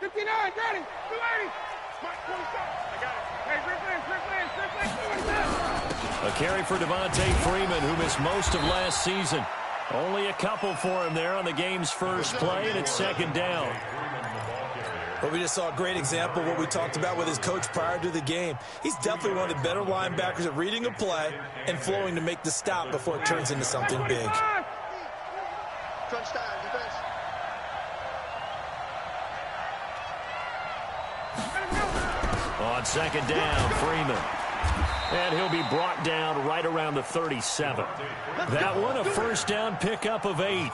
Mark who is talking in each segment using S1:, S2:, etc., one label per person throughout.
S1: 59, got him. 280. Mike, 27. I got it. Hey, Rick Lynn.
S2: A carry for Devontae Freeman, who missed most of last season. Only a couple for him there on the game's first play, and it's second down.
S3: Well, we just saw a great example of what we talked about with his coach prior to the game. He's definitely one of the better linebackers at reading a play and flowing to make the stop before it turns into something big.
S4: Crunch time, defense.
S2: On second down, Freeman. And he'll be brought down right around the 37. That one, a first down pickup of 8.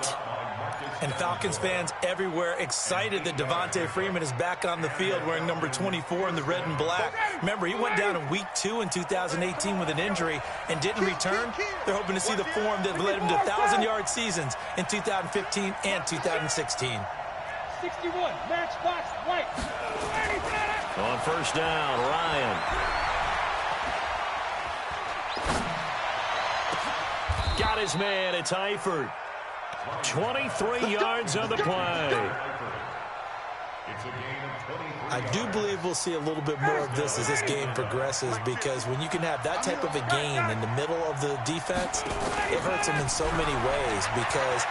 S3: And Falcons fans everywhere excited that Devontae Freeman is back on the field wearing number 24 in the red and black. Remember, he went down in week 2 in 2018 with an injury and didn't return. They're hoping to see the form that led him to 1,000-yard seasons in 2015 and 2016.
S1: 61, matchbox, white.
S2: On first down, Ryan. Got his man, it's Eifert. 23 yards on the play.
S3: I do believe we'll see a little bit more of this as this game progresses, because when you can have that type of a gain in the middle of the defense, it hurts them in so many ways, because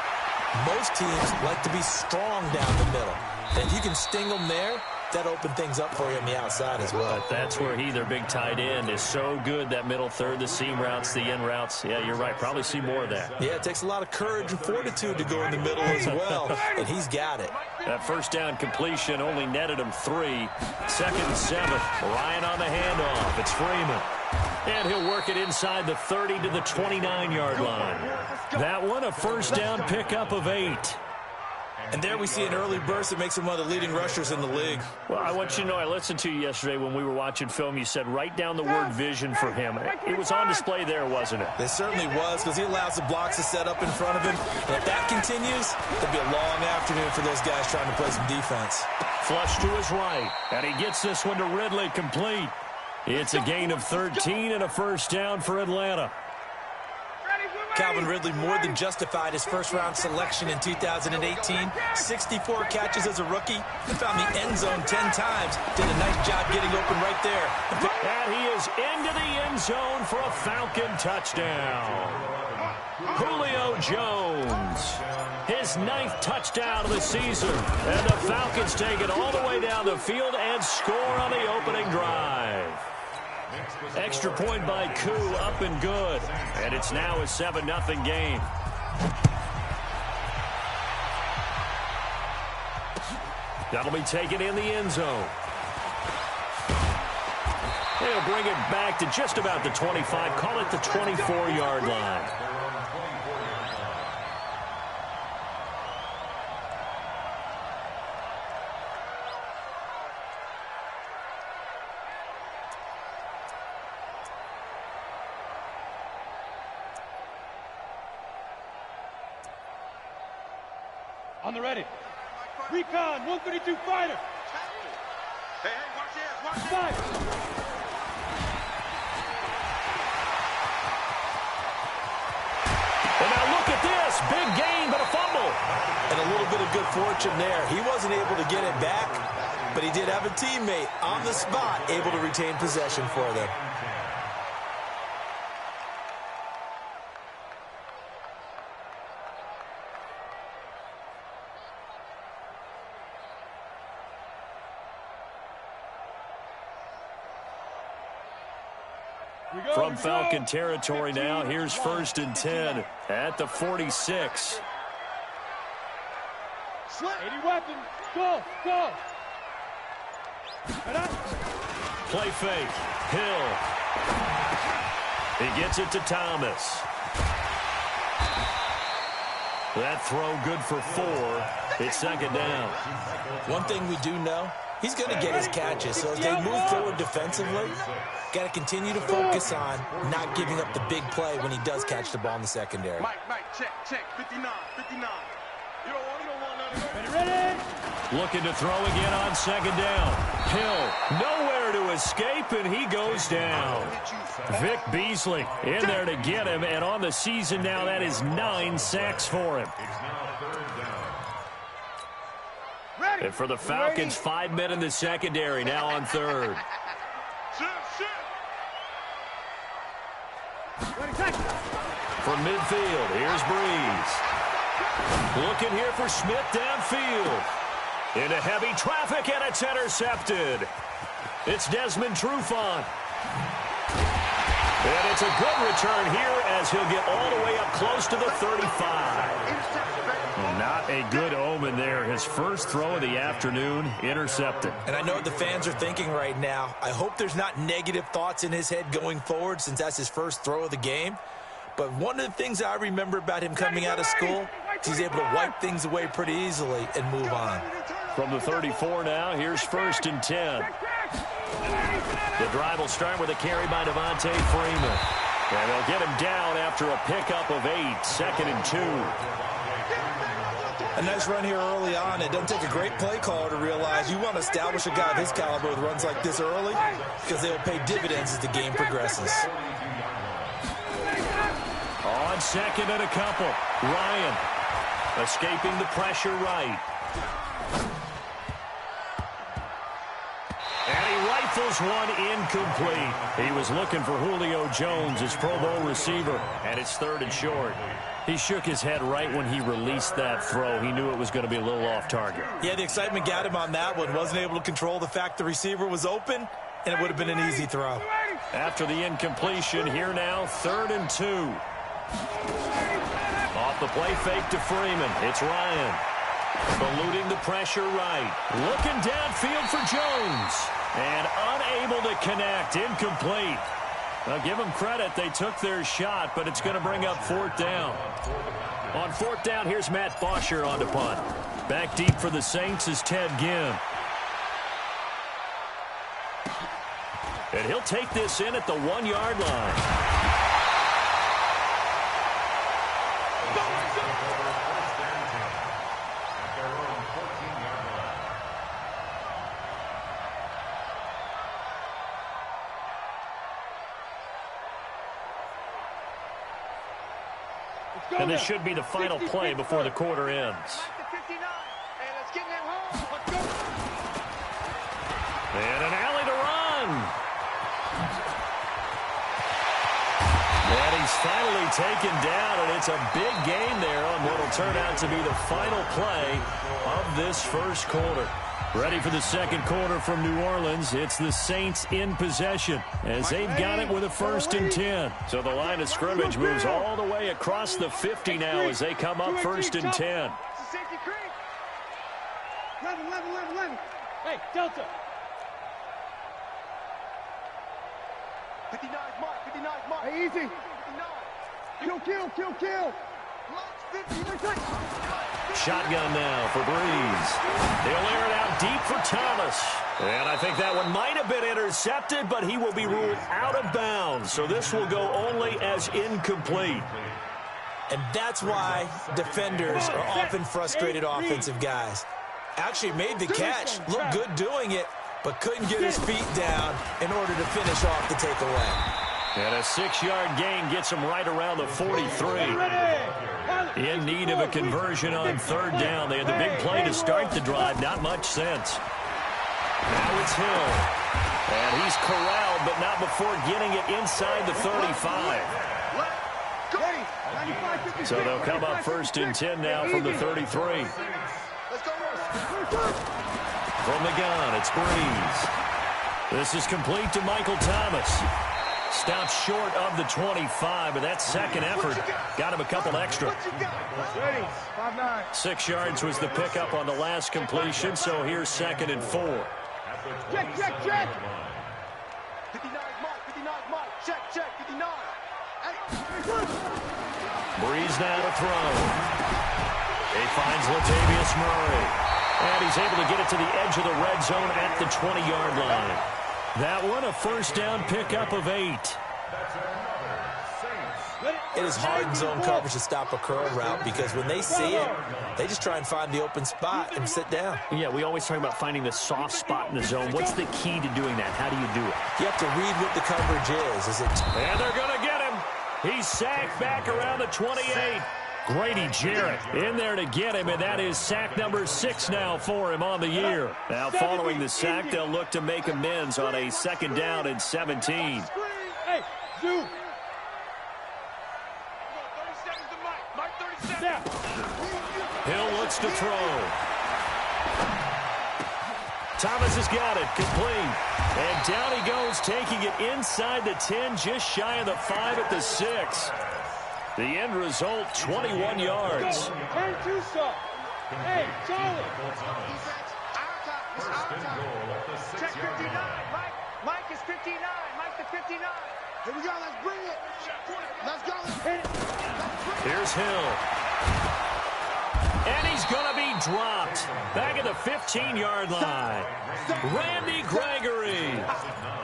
S3: most teams like to be strong down the middle. And if you can sting them there, that opened things up for you on the outside as well.
S2: But that's where their big tight end, is so good, that middle third, the seam routes, the in routes. Yeah, you're right. Probably see more of that.
S3: Yeah, it takes a lot of courage and fortitude to go in the middle as well, and he's got it.
S2: That first down completion only netted him 3. Second and 7. Ryan on the handoff. It's Freeman. And he'll work it inside the 30 to the 29-yard line. That one, a first down pickup of 8.
S3: And there we see an early burst that makes him one of the leading rushers in the league.
S2: Well, I want you to know, I listened to you yesterday when we were watching film. You said write down the word vision for him. It was on display there, wasn't it?
S3: It certainly was, because he allows the blocks to set up in front of him. And if that continues, it'll be a long afternoon for those guys trying to play some defense.
S2: Flush to his right, and he gets this one to Ridley, complete. It's a gain of 13 and a first down for Atlanta.
S3: Calvin Ridley more than justified his first-round selection in 2018. 64 catches as a rookie and found the end zone 10 times. Did a nice job getting open right there.
S2: And he is into the end zone for a Falcon touchdown. Julio Jones, his 9th touchdown of the season. And the Falcons take it all the way down the field and score on the opening drive. Extra point by Koo, up and good. And it's now a 7-0 game. That'll be taken in the end zone. They'll bring it back to just about the 25. Call it the 24-yard line.
S1: On the ready. Recon, 132 fighter.
S4: Hey, watch this, watch this.
S1: Fight.
S2: And now look at this. Big gain, but a fumble.
S3: And a little bit of good fortune there. He wasn't able to get it back, but he did have a teammate on the spot able to retain possession for them.
S2: From Falcon territory now, here's 1st and 10 at the 46.
S1: 80 weapons. Go, go.
S2: Play fake. Hill. He gets it to Thomas. That throw good for 4. It's second down.
S3: One thing we do know, he's going to get his catches. So as they move forward defensively, got to continue to focus on not giving up the big play when he does catch the ball in the secondary.
S4: Mike, check, 59. You don't want
S1: Ready?
S2: Looking to throw again on second down. Hill, nowhere to escape, and he goes down. Vic Beasley in there to get him, and on the season now, that is 9 sacks for him. And for the Falcons, 5 men in the secondary, now on third. From midfield, here's Breeze. Looking here for Smith downfield. Into heavy traffic, and it's intercepted. It's Desmond Trufant. And it's a good return here as he'll get all the way up close to the 35. Not a good omen there. His first throw of the afternoon, intercepted.
S3: And I know what the fans are thinking right now. I hope there's not negative thoughts in his head going forward since that's his first throw of the game. But one of the things I remember about him coming out of school, he's able to wipe things away pretty easily and move on.
S2: From the 34 now, here's 1st and 10. The drive will start with a carry by Devontae Freeman. And they'll get him down after a pickup of 8, 2nd and 2.
S3: A nice run here early on. It doesn't take a great play caller to realize you want to establish a guy of his caliber with runs like this early because they will pay dividends as the game progresses.
S2: On 2nd and a couple, Ryan escaping the pressure right. And he rifles one incomplete. He was looking for Julio Jones, his Pro Bowl receiver, and it's 3rd and short. He shook his head right when he released that throw. He knew it was going to be a little off target.
S3: Yeah, the excitement got him on that one. Wasn't able to control the fact the receiver was open, and it would have been an easy throw.
S2: After the incompletion, here now, 3rd and 2. Off the play fake to Freeman. It's Ryan. Eluding the pressure right. Looking downfield for Jones. And unable to connect. Incomplete. Now give them credit. They took their shot, but it's going to bring up 4th down. On 4th down, here's Matt Bosher on to punt. Back deep for the Saints is Ted Ginn. And he'll take this in at the 1-yard line. And this should be the final play before the quarter ends. And an alley to run. And he's finally taken down, and it's a big gain there on what will turn out to be the final play of this first quarter. Ready for the second quarter from New Orleans. It's the Saints in possession as they've got it with a 1st and 10. So the line of scrimmage moves all the way across the 50 now as they come up 1st and 10.
S1: 11. Hey, Delta.
S4: 59 mark.
S1: Hey, easy.
S4: 59.
S1: Kill.
S2: Shotgun now for Breeze. They'll air it out deep for Thomas. And I think that one might have been intercepted, but he will be ruled out of bounds. So this will go only as incomplete.
S3: And that's why defenders are often frustrated offensive guys. Actually made the catch, looked good doing it, but couldn't get his feet down in order to finish off the takeaway.
S2: And a 6-yard gain gets him right around the 43. In need of a conversion on 3rd down. They had the big play to start the drive. Not much sense. Now it's Hill. And he's corralled, but not before getting it inside the 35. So they'll come up 1st and 10 now from the 33. From the gun, it's Breeze. This is complete to Michael Thomas. Stopped short of the 25, but that second effort got him a couple extra. 6 yards was the pickup on the last completion, so here's 2nd and 4.
S1: Check.
S4: 59 mark. Check. 59.
S2: Breeze now to throw. He finds Latavius Murray. And he's able to get it to the edge of the red zone at the 20-yard line. That one, a 1st down pickup of 8.
S3: It is hard in zone coverage to stop a curl route because when they see it, they just try and find the open spot and sit down.
S2: Yeah, we always talk about finding the soft spot in the zone. What's the key to doing that? How do you do it?
S3: You have to read what the coverage is.
S2: And they're going to get him. He's sacked back around the 28. Grady Jarrett in there to get him, and that is sack number 6 now for him on the year. Now, following the sack, they'll look to make amends on a 2nd down and 17.
S1: Hey, Zoo.
S2: Hill looks to throw. Thomas has got it, complete. And down he goes, taking it inside the 10, just shy of the 5 at the 6. The end result, 21 yards.
S1: Turn 2 soft. Hey, Charlie.
S4: Check 59. Mike is 59. Mike to 59. Here we go. Let's bring it. Let's go.
S2: Here's Hill. And he's going to be dropped. Back at the 15-yard line. Randy Gregory.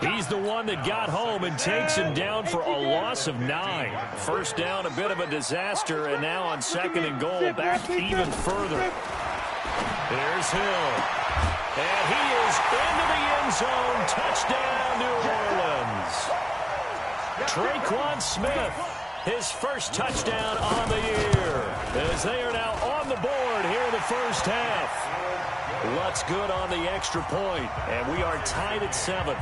S2: He's the one that got home and takes him down for a loss of 9. First down, a bit of a disaster, and now on 2nd and goal, back even further. There's Hill. And he is into the end zone. Touchdown, New Orleans. Traquan Smith, his first touchdown on the year, as they are now on the board here in the first half. Lutz good on the extra point, and we are tied at 7.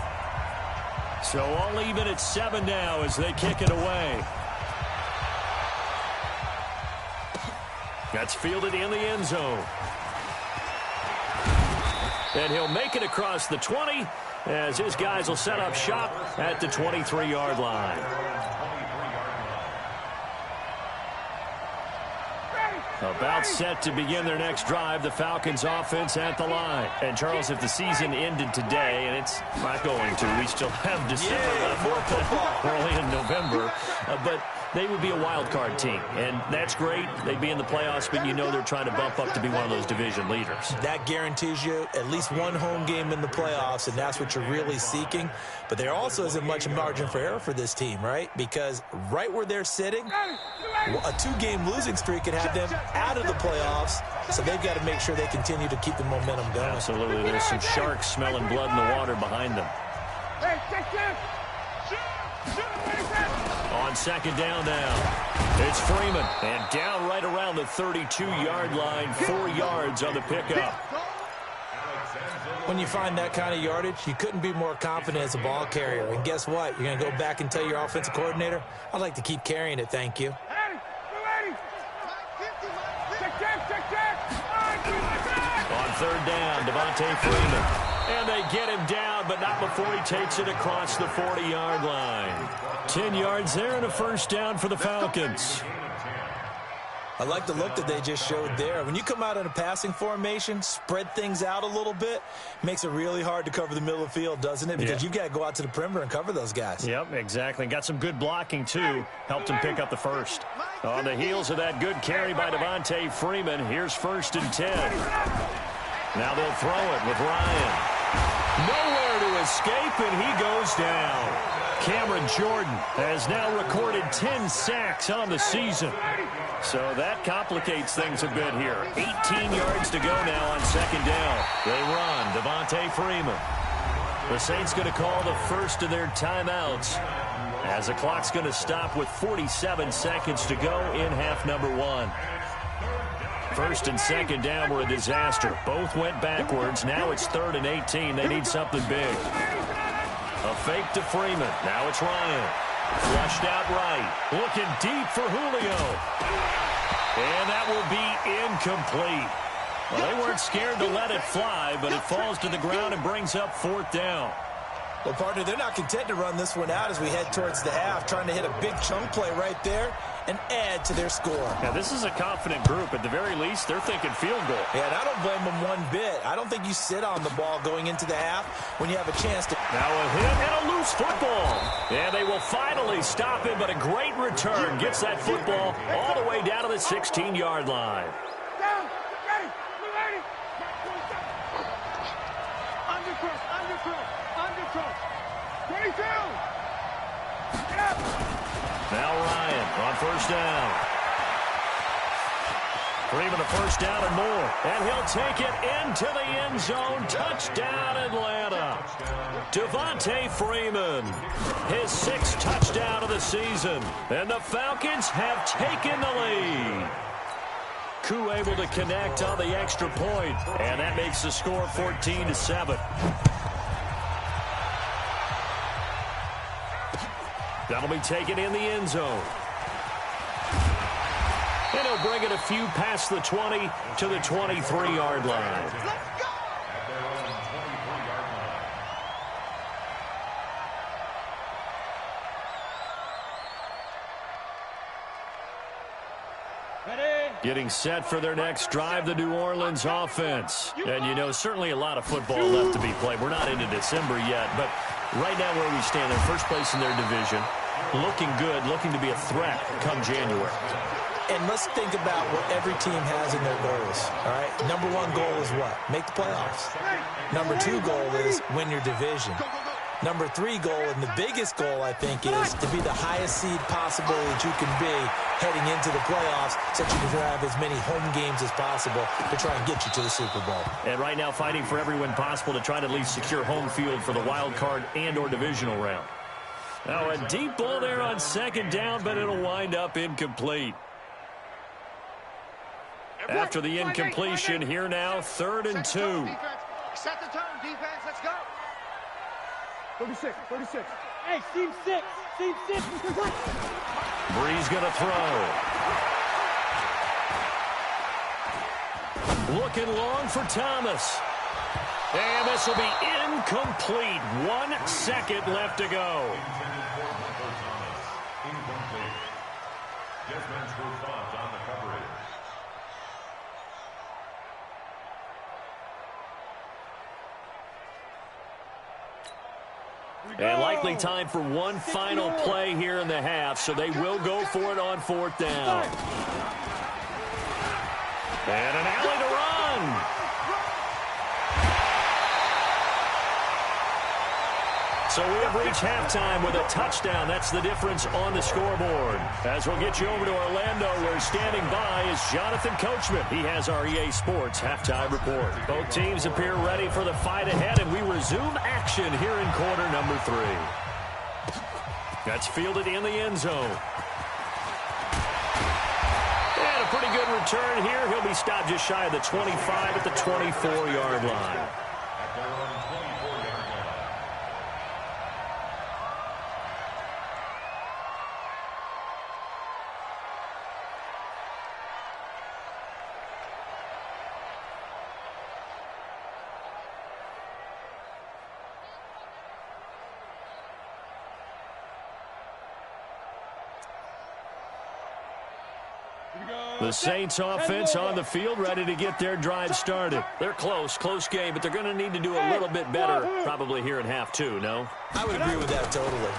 S2: So all even at 7 now as they kick it away. That's fielded in the end zone. And he'll make it across the 20 as his guys will set up shop at the 23-yard line. About set to begin their next drive, the Falcons offense at the line. And, Charles, if the season ended today, and it's not going to, we still have December left, early in November, but they would be a wild card team. And that's great. They'd be in the playoffs, but you know they're trying to bump up to be one of those division leaders.
S3: That guarantees you at least one home game in the playoffs, and that's what you're really seeking. But there also isn't much margin for error for this team, right? Because right where they're sitting, a 2-game losing streak could have them out of the playoffs, so they've got to make sure they continue to keep the momentum going.
S2: Absolutely. There's some sharks smelling blood in the water behind them. On 2nd down now, it's Freeman, and down right around the 32-yard line, 4 yards on the pickup.
S3: When you find that kind of yardage, you couldn't be more confident as a ball carrier. And guess what? You're going to go back and tell your offensive coordinator, I'd like to keep carrying it, thank you.
S2: On 3rd down, Devontae Freeman. And they get him down, but not before he takes it across the 40-yard line. 10 yards there and a first down for the Falcons.
S3: I like the look that they just showed there. When you come out in a passing formation, spread things out a little bit, makes it really hard to cover the middle of the field, doesn't it? Because you've got to go out to the perimeter and cover those guys. Yep, exactly. Got some good blocking, too. Helped him pick up the first. On the heels of that good carry by Devontae Freeman, here's 1st and 10. Now they'll throw it with Ryan. Nowhere to escape, and he goes down. Cameron Jordan has now recorded 10 sacks on the season. So that complicates things a bit here. 18 yards to go now on 2nd down. They run. Devontae Freeman. The Saints going to call the first of their timeouts as the clock's going to stop with 47 seconds to go in half number 1. 1st and 2nd down were a disaster. Both went backwards. Now it's 3rd and 18. They need something big. A fake to Freeman. Now it's Ryan. Flushed out right. Looking deep for Julio. And that will be incomplete. Well, they weren't scared to let it fly, but it falls to the ground and brings up 4th down. Well, partner, they're not content to run this one out as we head towards the half, trying to hit a big chunk play right there and add to their score. Yeah, this is a confident group. At the very least, they're thinking field goal. Yeah, and I don't blame them one bit. I don't think you sit on the ball going into the half when you have a chance to. Now a hit and a loose football. And they will finally stop him, but a great return gets that football all the way down to the 16-yard line. Now Ryan on 1st down. Freeman a 1st down and more. And he'll take it into the end zone. Touchdown, Atlanta. Devontae Freeman, his 6th touchdown of the season. And the Falcons have taken the lead.
S2: Ku able to connect on the extra point, and that makes the score 14-7. That'll be taken in the end zone. And he'll bring it a few past the 20 to the 23-yard line.
S4: Let's go!
S2: Getting set for their next drive, the New Orleans offense. And, you know, certainly a lot of football left to be played. We're not into December yet, but right now where we stand, they're first place in their division. Looking good, looking to be a threat come January.
S3: And let's think about what every team has in their goals, all right? Number one goal is what? Make the playoffs. Number two goal is win your division. Number three goal, and the biggest goal, I think, is to be the highest seed possible that you can be heading into the playoffs so that you can have as many home games as possible to try and get you to the Super Bowl.
S2: And right now fighting for every win possible to try to at least secure home field for the wild card and or divisional round. Now a deep ball there on second down, but it'll wind up incomplete. After the incompletion, here now, 3rd and 2.
S4: Set the tone, defense. Let's go.
S1: 36. Hey, team 6.
S2: Breeze going to throw. Looking long for Thomas. And this will be incomplete. 1 second left to go. And likely time for one final play here in the half, so they will go for it on 4th down. And an alley to run. So we have reached halftime with a touchdown. That's the difference on the scoreboard. As we'll get you over to Orlando, where standing by is Jonathan Coachman. He has our EA Sports halftime report. Both teams appear ready for the fight ahead, and we resume action here in quarter number 3. That's fielded in the end zone. And a pretty good return here. He'll be stopped just shy of the 25 at the 24-yard line. The Saints offense on the field, ready to get their drive started. They're close game, but they're going to need to do a little bit better probably here in half 2, no?
S3: I would agree with that totally.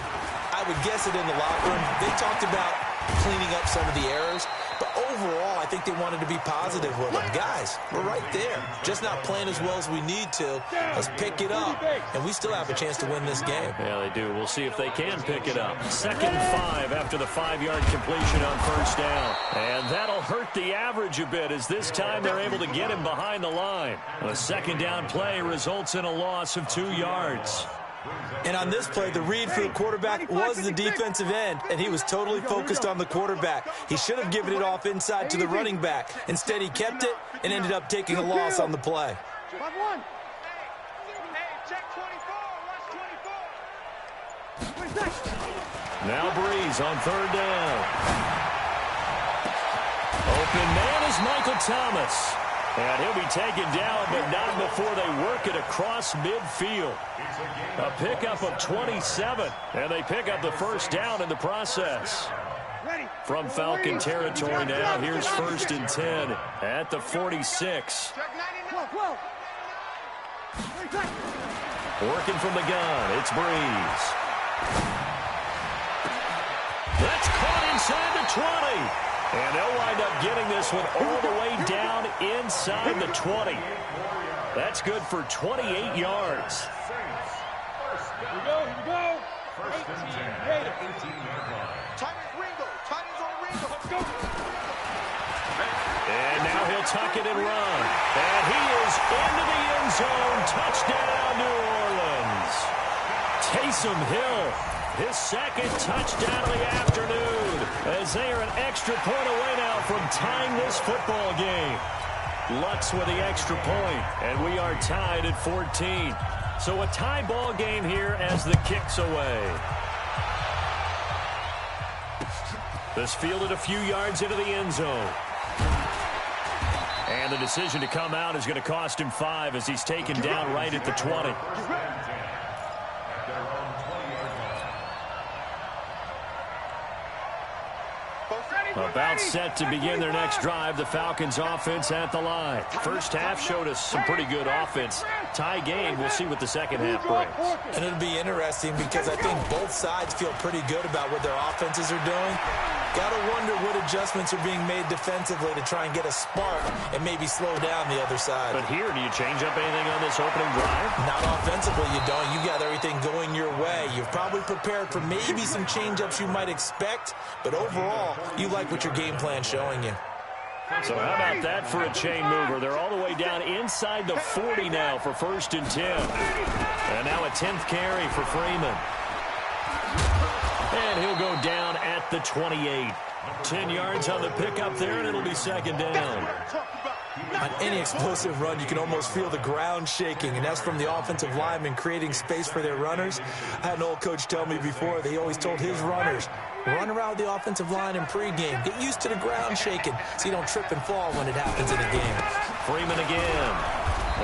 S3: I would guess it in the locker room. They talked about cleaning up some of the errors, but overall, I think they wanted to be positive with them. Guys, we're right there. Just not playing as well as we need to. Let's pick it up, and we still have a chance to win this game.
S2: Yeah, they do. We'll see if they can pick it up. 2nd and 5 after the 5-yard completion on 1st down. And that'll hurt the average a bit, as this time they're able to get him behind the line. A 2nd down play results in a loss of 2 yards.
S3: And on this play, the read for the quarterback was the defensive end, and he was totally focused on the quarterback. He should have given it off inside to the running back. Instead, he kept it and ended up taking a loss on the play.
S4: Hey, check 24. Watch 24.
S2: Now Breeze on 3rd down. Open man is Michael Thomas. And he'll be taken down, but not before they work it across midfield. A pickup of 27, and they pick up the 1st down in the process. From Falcon territory now, here's 1st and 10 at the 46. Working from the gun, it's Breeze. That's caught inside the 20. And they'll wind up getting this one all the way down inside the 20. That's good for 28 yards.
S1: Here we go. 18. Let's go.
S2: And now he'll tuck it and run. And he is into the end zone. Touchdown, New Orleans. Taysom Hill his second touchdown of the afternoon, as they are an extra point away now from tying this football game. Lutz with the extra point, and we are tied at 14. So a tie ball game here as the kick's away. This fielded a few yards into the end zone. And the decision to come out is going to cost him 5 as he's taken down right at the 20. About set to begin their next drive, the Falcons offense at the line. First half showed us some pretty good offense. Tie game, we'll see what the second half brings.
S3: And it'll be interesting because I think both sides feel pretty good about what their offenses are doing. Got to wonder what adjustments are being made defensively to try and get a spark and maybe slow down the other side.
S2: But here, do you change up anything on this opening drive?
S3: Not offensively, you don't. You got everything going your way. You've probably prepared for maybe some change-ups you might expect, but overall, you like what your game plan's showing you.
S2: So how about that for a chain mover? They're all the way down inside the 40 now for 1st and 10. And now a 10th carry for Freeman. And he'll go down at the 28. 10 yards on the pickup there, and it'll be 2nd down.
S3: On any explosive run, you can almost feel the ground shaking, and that's from the offensive linemen creating space for their runners. I had an old coach tell me before, they always told his runners, run around the offensive line in pregame. Get used to the ground shaking so you don't trip and fall when it happens in a game.
S2: Freeman again.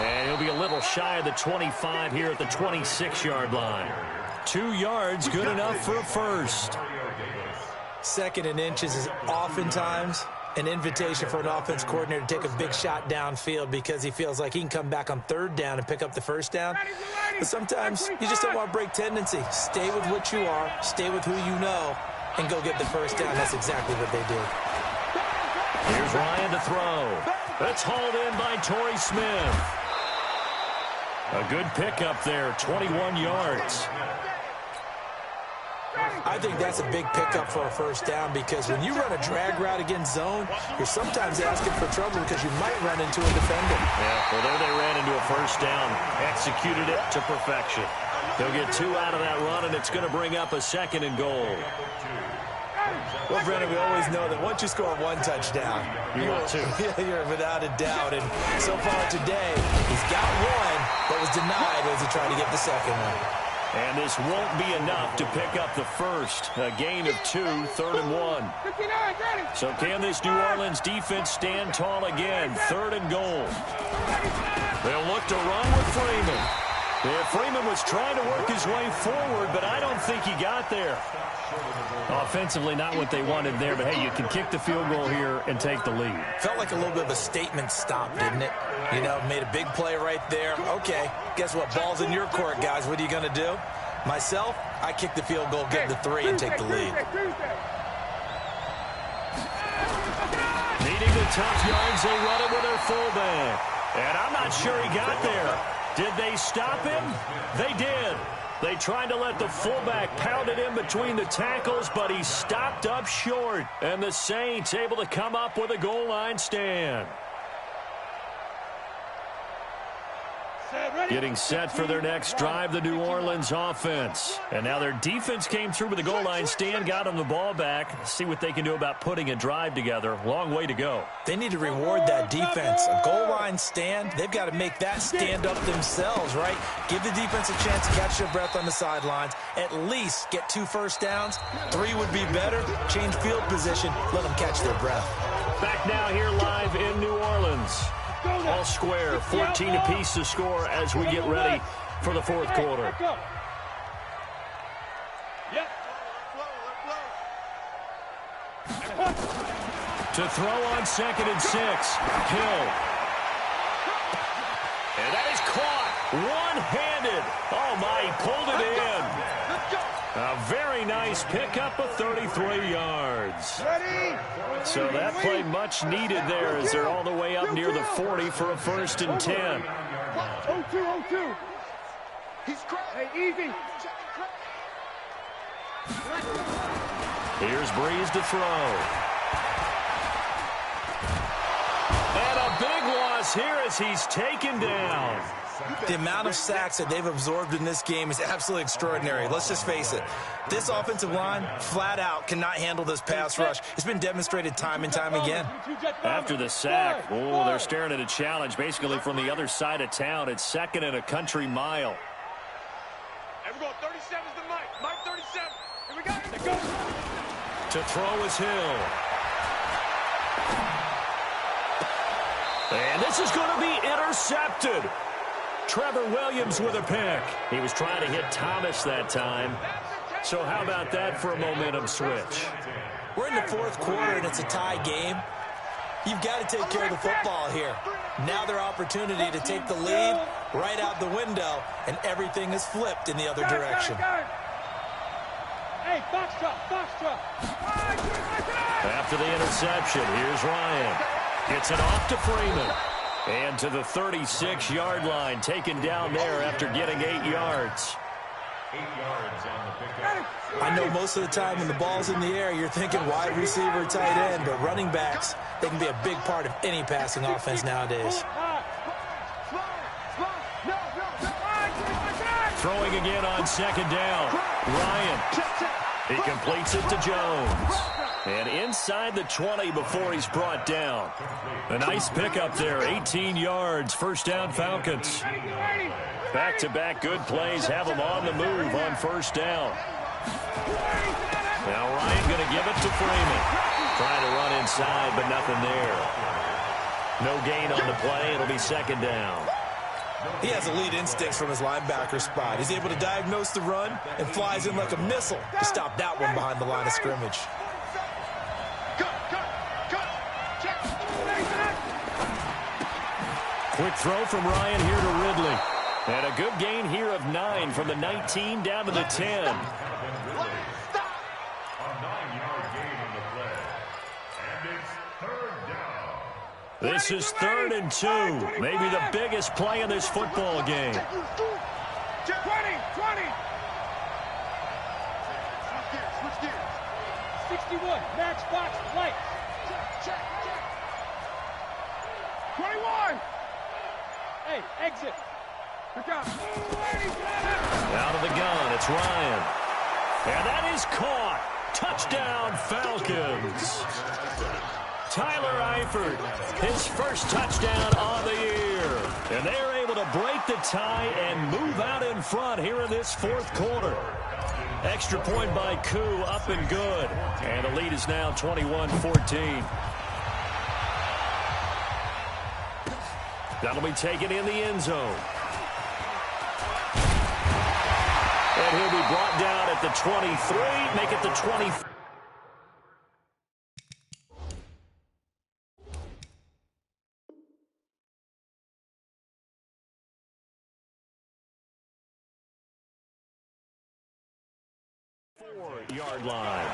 S2: And he'll be a little shy of the 25 here at the 26-yard line. 2 yards, good enough for a first.
S3: 2nd and inches is oftentimes an invitation for an offense coordinator to take a big shot downfield because he feels like he can come back on 3rd down and pick up the 1st down. But sometimes you just don't want to break tendency. Stay with what you are, stay with who you know, and go get the 1st down. That's exactly what they did.
S2: Here's Ryan to throw. It's hauled in by Torrey Smith. A good pickup there, 21 yards.
S3: I think that's a big pickup for a 1st down because when you run a drag route against zone, you're sometimes asking for trouble because you might run into a defender.
S2: Yeah, well, there they ran into a 1st down, executed it to perfection. They'll get 2 out of that run, and it's going to bring up a 2nd and goal.
S3: Well, Brennan, we always know that once you score 1 touchdown, you're without a doubt. And so far today, he's got 1, but was denied as he tried to get the 2nd one.
S2: And this won't be enough to pick up the first. A gain of 2, 3rd and 1. So can this New Orleans defense stand tall again? 3rd and goal. They'll look to run with Freeman. Yeah, Freeman was trying to work his way forward, but I don't think he got there. Offensively, not what they wanted there, but hey, you can kick the field goal here and take the lead.
S3: Felt like a little bit of a statement stop, didn't it? You know, made a big play right there. Okay, guess what? Ball's in your court, guys. What are you going to do? Myself, I kick the field goal, get the 3, and take the lead.
S2: Needing the tough yards, they run it with their fullback. And I'm not sure he got there. Did they stop him? They did. They tried to let the fullback pound it in between the tackles, but he stopped up short. And the Saints able to come up with a goal line stand. Getting set for their next drive, the New Orleans offense. And now their defense came through with the goal line stand, got them the ball back. See what they can do about putting a drive together. Long way to go.
S3: They need to reward that defense. A goal line stand, they've got to make that stand up themselves, right? Give the defense a chance to catch their breath on the sidelines. At least get 2 first downs. 3 would be better. Change field position. Let them catch their breath.
S2: Back now here live in New Orleans. All square, 14 apiece to score as we get ready for the 4th quarter. To throw on 2nd and 6, Hill. And that is caught one-handed. Oh, my, he pulled it in. A very nice pickup of 33 yards. So that play much needed there as they're all the way up near the 40 for a 1st and 10.
S4: 0-2. Hey, easy.
S2: Here's Breeze to throw. And a big loss here as he's taken down.
S3: The amount of sacks that they've absorbed in this game is absolutely extraordinary. Let's just face it. This offensive line, flat out, cannot handle this pass rush. It's been demonstrated time and time again.
S2: After the sack, oh, they're staring at a challenge basically from the other side of town. It's second and a country mile.
S4: Here we go. 37's the Mike. Mike 37. Here we go. Here we go.
S2: To throw is Hill. And this is going to be intercepted. Trevor Williams with a pick. He was trying to hit Thomas that time. So how about that for a momentum switch?
S3: We're in the fourth quarter, and it's a tie game. You've got to take care of the football here. Now their opportunity to take the lead right out the window, and everything is flipped in the other direction.
S1: Hey, box drop.
S2: After the interception, here's Ryan. Gets it off to Freeman. And to the 36-yard line, taken down there after getting 8 yards.
S4: 8 yards on the pickup.
S3: I know most of the time when the ball's in the air, you're thinking wide receiver, tight end, but running backs, they can be a big part of any passing offense nowadays.
S2: Throwing again on second down. Ryan. He completes it to Jones. And inside the 20 before he's brought down. A nice pickup there, 18 yards, first down Falcons. Back-to-back good plays have them on the move on first down. Now Ryan going to give it to Freeman. Trying to run inside, but nothing there. No gain on the play. It'll be second down.
S3: He has elite instincts from his linebacker spot. He's able to diagnose the run and flies in like a missile to stop that one behind the line of scrimmage.
S2: Quick throw from Ryan here to Ridley. And a good gain here of 9 from the 19 down to the 10.
S4: A 9-yard gain on the play. And it's third down.
S2: This is 3rd and 2. Maybe the biggest play in this football game.
S4: 20. Switch gears.
S1: 61, match box, light.
S4: Check. 21.
S1: Hey, exit.
S2: Out of the gun, it's Ryan. And that is caught. Touchdown, Falcons. Tyler Eifert, his first touchdown on the year. And they're able to break the tie and move out in front here in this fourth quarter. Extra point by Koo, up and good. And the lead is now 21-14. That'll be taken in the end zone. And he'll be brought down at the 23, make it the 20. Yard line.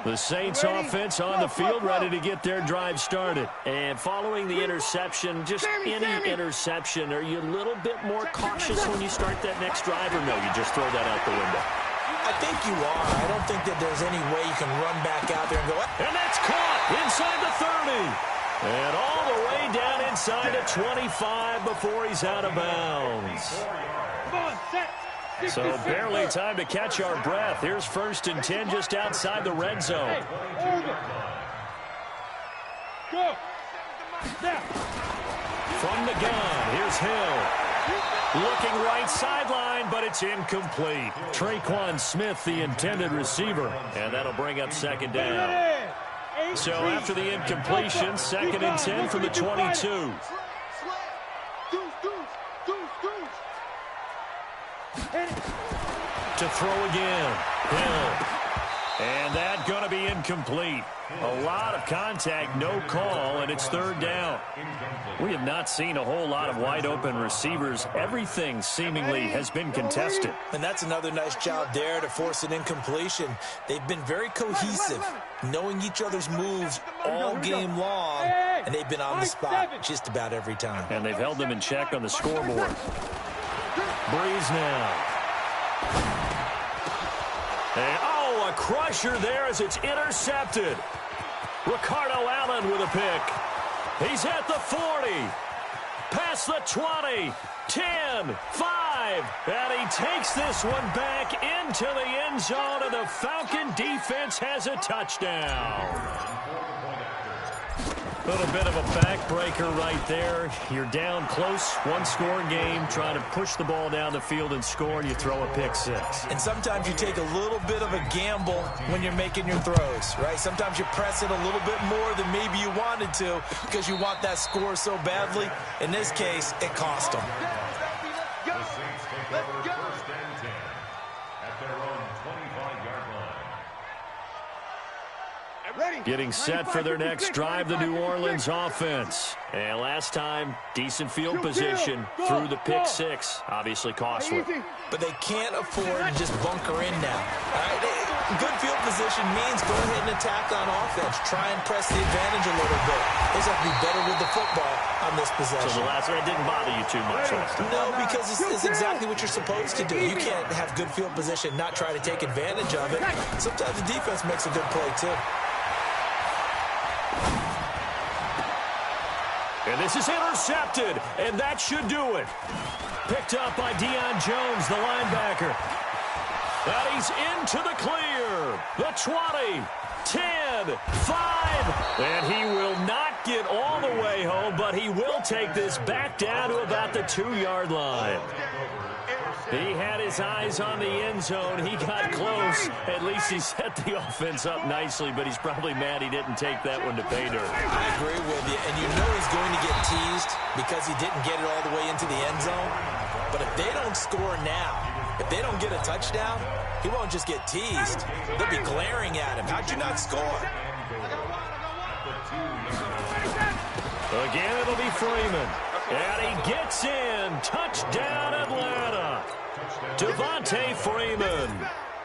S2: The Saints offense on the field, ready to get their drive started. And following the interception, just any interception, are you a little bit more cautious when you start that next drive, or no, you just throw that out the window?
S3: I think you are. I don't think that there's any way you can run back out there and go.
S2: And that's caught inside the 30. And all the way down inside the 25 before he's out of bounds.
S1: Come on, set.
S2: So barely time to catch our breath. Here's 1st and 10 just outside the red zone.
S1: Hey, hold it. Go. Now.
S2: From the gun, here's Hill. Looking right sideline, but it's incomplete. Traquan Smith, the intended receiver. And that'll bring up second down. So after the incompletion, 2nd and 10 from the 22. To throw again. Hill. And that going to be incomplete. A lot of contact, no call, and it's 3rd down. We have not seen a whole lot of wide-open receivers. Everything seemingly has been contested.
S3: And that's another nice job there to force an incompletion. They've been very cohesive, knowing each other's moves all game long, and they've been on the spot just about every time.
S2: And they've held them in check on the scoreboard. Breeze now. And, oh, a crusher there as it's intercepted. Ricardo Allen with a pick. He's at the 40. Past the 20. 10, 5, and he takes this one back into the end zone, and the Falcon defense has a touchdown. A little bit of a backbreaker right there. You're down close, one-score game, trying to push the ball down the field and score, and you throw a pick six.
S3: And sometimes you take a little bit of a gamble when you're making your throws, right? Sometimes you press it a little bit more than maybe you wanted to because you want that score so badly. In this case, it cost them.
S2: Getting set for their next drive, the New Orleans offense. And last time, decent field position through the pick six. Obviously costly.
S3: But they can't afford to just bunker in now. All right? Good field position means go ahead and attack on offense. Try and press the advantage a little bit. They just have to be better with the football on this possession.
S2: So the last one didn't bother you too much last time?
S3: No, because it's exactly what you're supposed to do. You can't have good field position, not try to take advantage of it. Sometimes the defense makes a good play, too.
S2: And this is intercepted, and that should do it. Picked up by Deion Jones, the linebacker. And he's into the clear. The 20, 10, 5. And he will not get all the way home, but he will take this back down to about the 2-yard line. He had his eyes on the end zone. He got close. At least he set the offense up nicely, but he's probably mad he didn't take that one to pay dirt.
S3: I agree with you, and you know he's going to get teased because he didn't get it all the way into the end zone. But if they don't score now, if they don't get a touchdown, he won't just get teased. They'll be glaring at him. How'd you not score?
S2: Again, it'll be Freeman. And he gets in. Touchdown, Atlanta. Devontae Freeman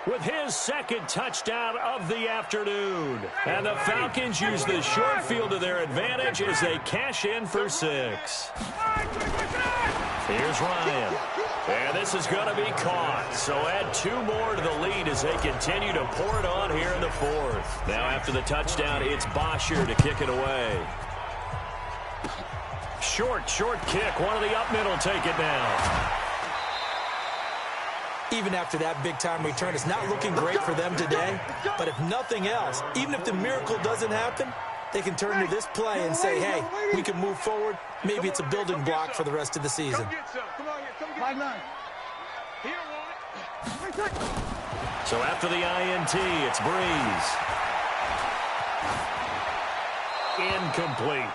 S2: with his second touchdown of the afternoon. And the Falcons use the short field to their advantage as they cash in for 6. Here's Ryan. And this is going to be caught. So add 2 more to the lead as they continue to pour it on here in the 4th. Now after the touchdown, it's Bosher to kick it away. Short kick. One of the up middle take it down.
S3: Even after that big-time return, it's not looking great for them today. But if nothing else, even if the miracle doesn't happen, they can turn to this play and say, hey, we can move forward. Maybe it's a building block for the rest of the season.
S2: So after the INT, it's Breeze. Incomplete.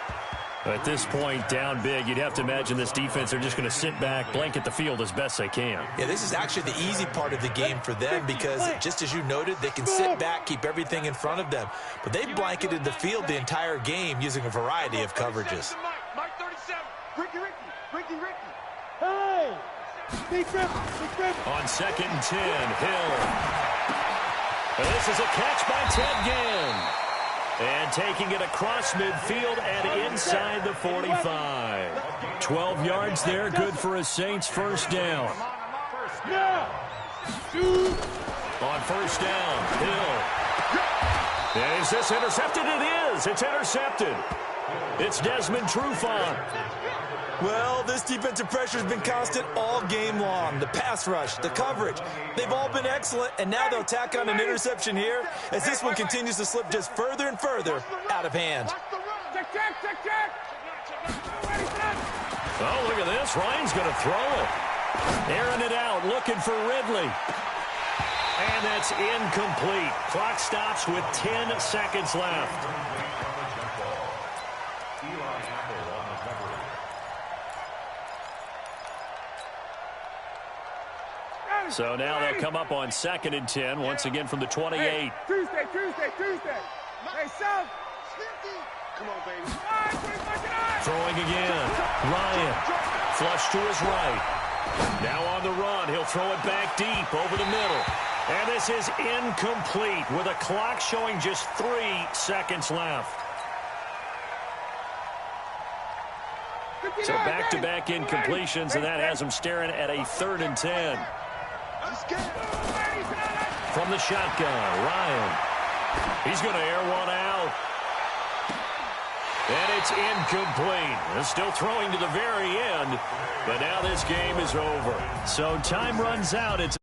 S2: At this point, down big, you'd have to imagine this defense are just going to sit back, blanket the field as best they can.
S3: Yeah, this is actually the easy part of the game for them because, just as you noted, they can sit back, keep everything in front of them. But they blanketed the field the entire game using a variety of coverages.
S1: Hey!
S2: On 2nd and 10, Hill. And this is a catch by Ted Ginn. And taking it across midfield and inside the 45. 12 yards there, good for a Saints first down. On first down, Hill. And is this intercepted? It is. It's intercepted. It's Desmond Trufant.
S3: Well, this defensive pressure has been constant all game long. The pass rush, the coverage, they've all been excellent, and now they'll tack on an interception here as this one continues to slip just further and further out of hand.
S2: Oh, look at this. Ryan's going to throw it. Airing it out, looking for Ridley. And that's incomplete. Clock stops with 10 seconds left. So now they'll come up on 2nd and 10, once again from the 28.
S4: Hey, Tuesday. Hey, South. Come on, baby.
S2: Throwing again. Ryan. Flush to his right. Now on the run. He'll throw it back deep over the middle. And this is incomplete with a clock showing just 3 seconds left. So back-to-back incompletions, and that has them staring at a 3rd and 10. from the shotgun. Ryan. He's going to air one out. And it's incomplete. They're still throwing to the very end, but now this game is over. So time runs out. It's